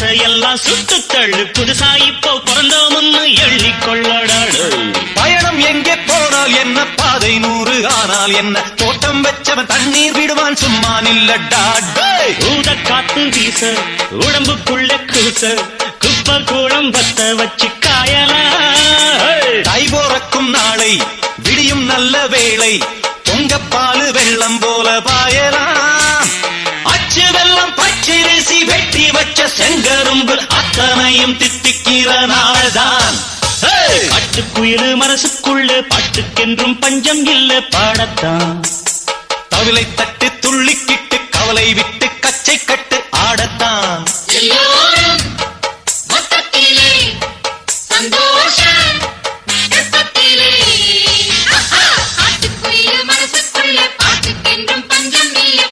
பழசையெல்லாம் சுட்டுத்தள்ளு, புதுசா இப்போ பிறந்தோம்னு எண்ணிக்கொள்ளடாடு. பயணம் எங்கே போனால் என்ன, பாதை 100 ஆனால் என்ன, தோட்டம் வச்சவன் தண்ணீர் விடுவான் சும்மா நில்லடா. ஊத காத்து வீச உடம்புக்குள்ள கூச, குப்பை கூடம் பத்த வச்சு காயலாம். தை போறக்கும் நாளை விடியும் நல்ல வேளை, பொங்கப்பாலு வெள்ளம் போல பாயலாம். அச்சு வெள்ளம் பச்சரிசி வெட்டி வச்ச செங்கரும்பு அத்தனையும் தித்திக்கிற நாள்தான். பட்டுக்குயிலு மனசுக்குள்ள பாட்டுக்கென்றும் பஞ்சம் இல்ல பாடத்தான். தவிலை தட்டு துள்ளிக்கிட்டு கவலை விட்டு கச்சை கட்டு